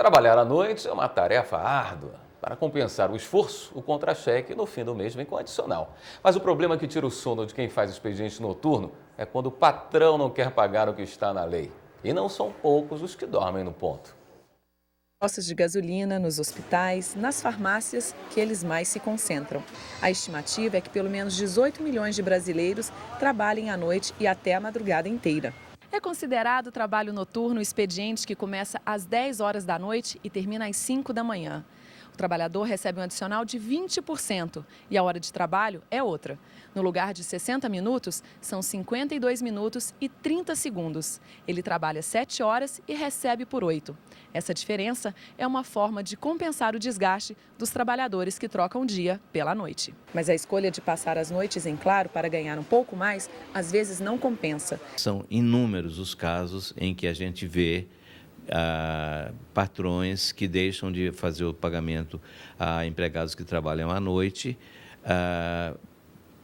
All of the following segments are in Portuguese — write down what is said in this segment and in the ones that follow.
Trabalhar à noite é uma tarefa árdua. Para compensar o esforço, o contra-cheque no fim do mês vem com adicional. Mas o problema que tira o sono de quem faz expediente noturno é quando o patrão não quer pagar o que está na lei. E não são poucos os que dormem no ponto. Postos de gasolina, nos hospitais, nas farmácias, que eles mais se concentram. A estimativa é que pelo menos 18 milhões de brasileiros trabalhem à noite e até a madrugada inteira. É considerado trabalho noturno o expediente que começa às 10 horas da noite e termina às 5 da manhã. O trabalhador recebe um adicional de 20% e a hora de trabalho é outra. No lugar de 60 minutos, são 52 minutos e 30 segundos. Ele trabalha 7 horas e recebe por 8. Essa diferença é uma forma de compensar o desgaste dos trabalhadores que trocam o dia pela noite. Mas a escolha de passar as noites em claro para ganhar um pouco mais, às vezes não compensa. São inúmeros os casos em que a gente vê patrões que deixam de fazer o pagamento a empregados que trabalham à noite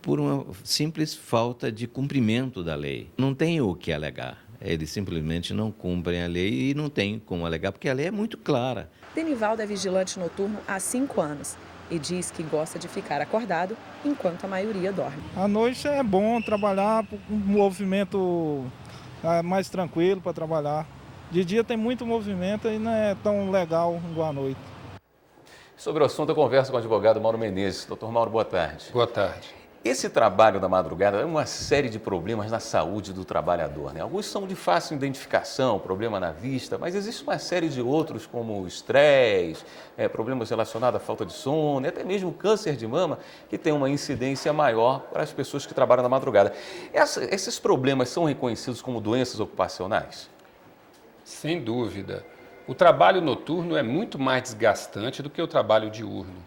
por uma simples falta de cumprimento da lei. Não tem o que alegar. Eles simplesmente não cumprem a lei e não tem como alegar, porque a lei é muito clara. Denivaldo é vigilante noturno há 5 anos e diz que gosta de ficar acordado enquanto a maioria dorme. À noite é bom trabalhar com um movimento mais tranquilo para trabalhar. De dia tem muito movimento e não é tão legal igual à noite. Sobre o assunto, eu converso com o advogado Mauro Menezes. Doutor Mauro, boa tarde. Boa tarde. Esse trabalho da madrugada é uma série de problemas na saúde do trabalhador, né? Alguns são de fácil identificação, problema na vista, mas existe uma série de outros como estresse, problemas relacionados à falta de sono e até mesmo câncer de mama, que tem uma incidência maior para as pessoas que trabalham na madrugada. Esses problemas são reconhecidos como doenças ocupacionais? Sem dúvida. O trabalho noturno é muito mais desgastante do que o trabalho diurno.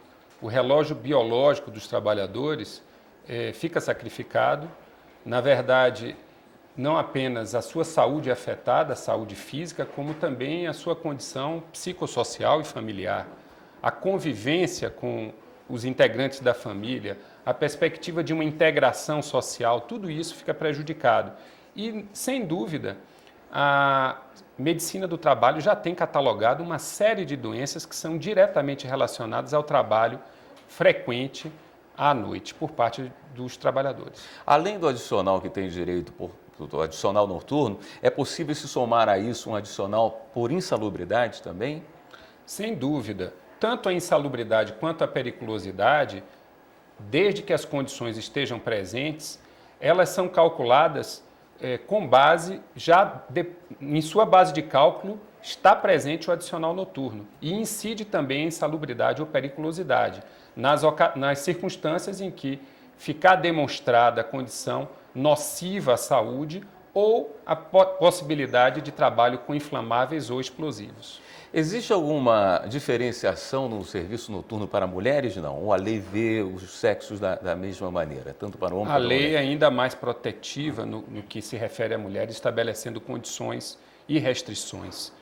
O relógio biológico dos trabalhadores fica sacrificado. Na verdade, não apenas a sua saúde é afetada, a saúde física, como também a sua condição psicossocial e familiar. A convivência com os integrantes da família, a perspectiva de uma integração social, tudo isso fica prejudicado. E, sem dúvida, a medicina do trabalho já tem catalogado uma série de doenças que são diretamente relacionadas ao trabalho frequente à noite por parte dos trabalhadores. Além do adicional que tem direito do adicional noturno, é possível se somar a isso um adicional por insalubridade também? Sem dúvida. Tanto a insalubridade quanto a periculosidade, desde que as condições estejam presentes, elas são calculadas com base, em sua base de cálculo, está presente o adicional noturno e incide também a insalubridade ou periculosidade, nas circunstâncias em que ficar demonstrada a condição nociva à saúde ou a possibilidade de trabalho com inflamáveis ou explosivos. Existe alguma diferenciação no serviço noturno para mulheres, não? Ou a lei vê os sexos da mesma maneira, tanto para o homem quanto para a mulher? A lei é ainda mais protetiva no que se refere à mulher, estabelecendo condições e restrições.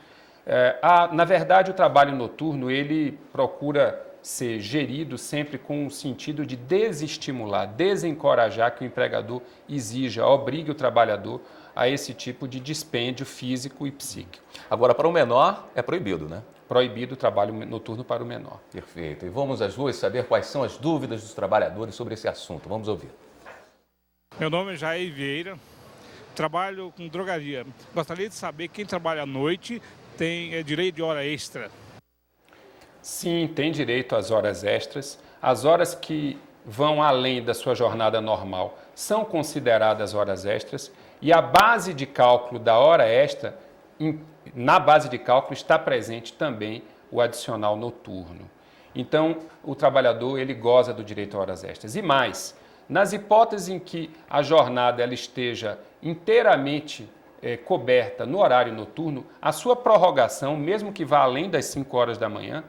Na verdade, o trabalho noturno, ele procura ser gerido sempre com o sentido de desestimular, desencorajar que o empregador exija, obrigue o trabalhador a esse tipo de dispêndio físico e psíquico. Agora, para o menor, é proibido, né? Proibido o trabalho noturno para o menor. Perfeito. E vamos às ruas saber quais são as dúvidas dos trabalhadores sobre esse assunto. Vamos ouvir. Meu nome é Jair Vieira, trabalho com drogaria. Gostaria de saber quem trabalha à noite tem direito de hora extra. Sim, tem direito às horas extras. As horas que vão além da sua jornada normal são consideradas horas extras e a base de cálculo da hora extra, na base de cálculo está presente também o adicional noturno. Então, o trabalhador ele goza do direito a horas extras. E mais, nas hipóteses em que a jornada ela esteja inteiramente coberta no horário noturno, a sua prorrogação, mesmo que vá além das 5 horas da manhã,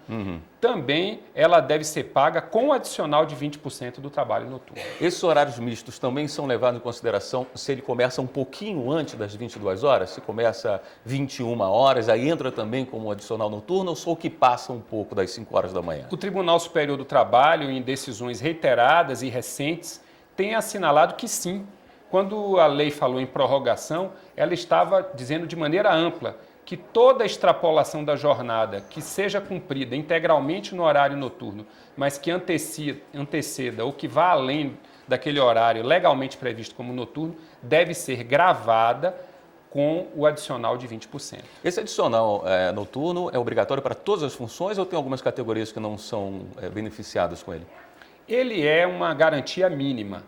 também ela deve ser paga com o adicional de 20% do trabalho noturno. Esses horários mistos também são levados em consideração se ele começa um pouquinho antes das 22 horas? Se começa 21 horas, aí entra também como adicional noturno ou só o que passa um pouco das 5 horas da manhã? O Tribunal Superior do Trabalho, em decisões reiteradas e recentes, tem assinalado que sim. Quando a lei falou em prorrogação, ela estava dizendo de maneira ampla que toda extrapolação da jornada que seja cumprida integralmente no horário noturno, mas que anteceda ou que vá além daquele horário legalmente previsto como noturno, deve ser gravada com o adicional de 20%. Esse adicional noturno é obrigatório para todas as funções ou tem algumas categorias que não são beneficiadas com ele? Ele é uma garantia mínima.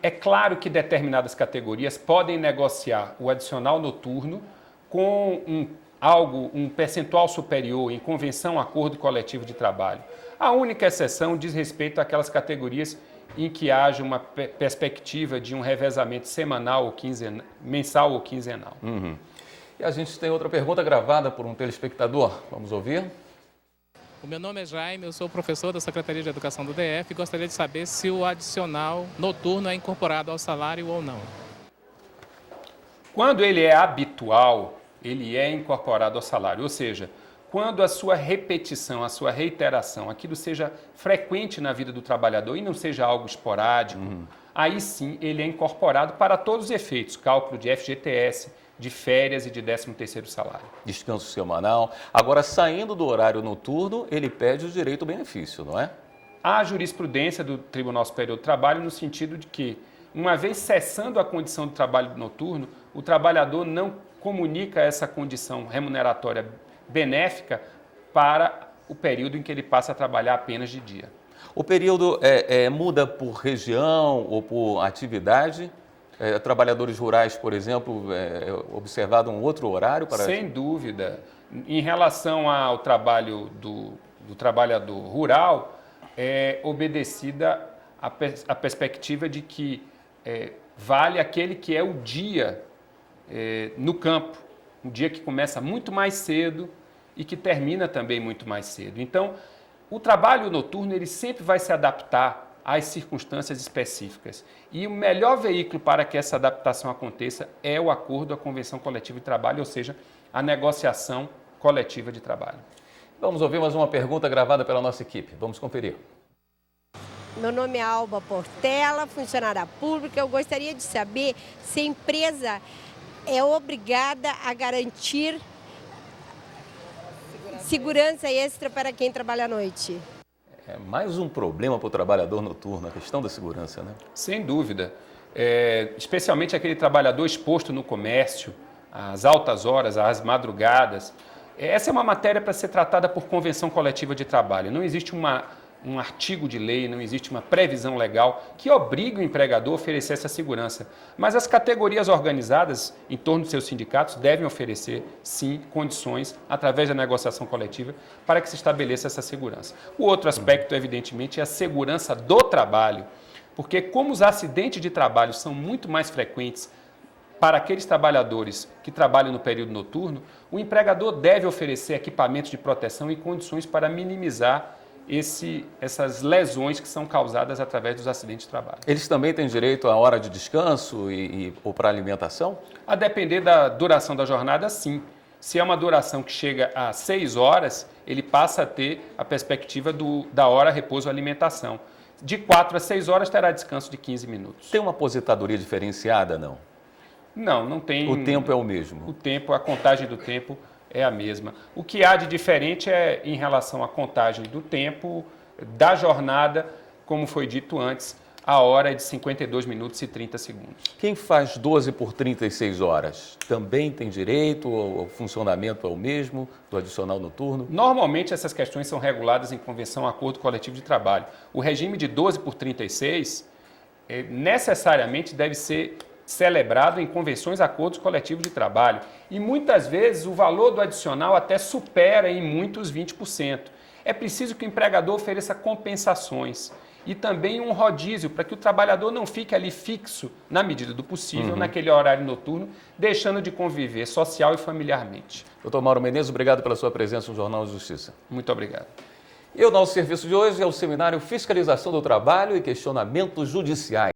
É claro que determinadas categorias podem negociar o adicional noturno com um percentual superior em convenção, acordo coletivo de trabalho. A única exceção diz respeito àquelas categorias em que haja uma perspectiva de um revezamento semanal ou mensal ou quinzenal. Uhum. E a gente tem outra pergunta gravada por um telespectador. Vamos ouvir? O meu nome é Jaime, eu sou professor da Secretaria de Educação do DF e gostaria de saber se o adicional noturno é incorporado ao salário ou não. Quando ele é habitual, ele é incorporado ao salário, ou seja, quando a sua repetição, a sua reiteração, aquilo seja frequente na vida do trabalhador e não seja algo esporádico, aí sim ele é incorporado para todos os efeitos, cálculo de FGTS, de férias e de 13º salário. Descanso semanal. Agora, saindo do horário noturno, ele perde o direito ao benefício, não é? Há jurisprudência do Tribunal Superior do Trabalho no sentido de que, uma vez cessando a condição de trabalho noturno, o trabalhador não comunica essa condição remuneratória benéfica para o período em que ele passa a trabalhar apenas de dia. O período muda por região ou por atividade? Trabalhadores rurais, por exemplo, observado um outro horário para... Sem dúvida. Em relação ao trabalho do trabalhador rural, é obedecida a perspectiva de que vale aquele que é o dia no campo, um dia que começa muito mais cedo e que termina também muito mais cedo. Então, o trabalho noturno ele sempre vai se adaptar às circunstâncias específicas. E o melhor veículo para que essa adaptação aconteça é o acordo, a convenção coletiva de trabalho, ou seja, a negociação coletiva de trabalho. Vamos ouvir mais uma pergunta gravada pela nossa equipe. Vamos conferir. Meu nome é Alba Portela, funcionária pública. Eu gostaria de saber se a empresa é obrigada a garantir segurança extra para quem trabalha à noite. É mais um problema para o trabalhador noturno, a questão da segurança, né? Sem dúvida. Especialmente aquele trabalhador exposto no comércio, às altas horas, às madrugadas. Essa é uma matéria para ser tratada por convenção coletiva de trabalho. Não existe um artigo de lei, não existe uma previsão legal que obrigue o empregador a oferecer essa segurança. Mas as categorias organizadas em torno dos seus sindicatos devem oferecer, sim, condições, através da negociação coletiva, para que se estabeleça essa segurança. O outro aspecto, evidentemente, é a segurança do trabalho, porque como os acidentes de trabalho são muito mais frequentes para aqueles trabalhadores que trabalham no período noturno, o empregador deve oferecer equipamentos de proteção e condições para minimizar essas lesões que são causadas através dos acidentes de trabalho. Eles também têm direito à hora de descanso ou para alimentação? A depender da duração da jornada, sim. Se é uma duração que chega a 6 horas, ele passa a ter a perspectiva da hora repouso alimentação. De 4 a 6 horas terá descanso de 15 minutos. Tem uma aposentadoria diferenciada, não? Não, não tem. O tempo é o mesmo? O tempo, a contagem do tempo é a mesma. O que há de diferente é em relação à contagem do tempo, da jornada, como foi dito antes, a hora é de 52 minutos e 30 segundos. Quem faz 12 por 36 horas também tem direito? O funcionamento é o mesmo do adicional noturno? Normalmente essas questões são reguladas em convenção acordo coletivo de trabalho. O regime de 12 por 36 necessariamente deve ser celebrado em convenções acordos coletivos de trabalho. E muitas vezes o valor do adicional até supera em muitos 20%. É preciso que o empregador ofereça compensações e também um rodízio para que o trabalhador não fique ali fixo, na medida do possível, naquele horário noturno, deixando de conviver social e familiarmente. Doutor Mauro Menezes, obrigado pela sua presença no Jornal de Justiça. Muito obrigado. E o nosso serviço de hoje é o Seminário Fiscalização do Trabalho e Questionamentos Judiciais.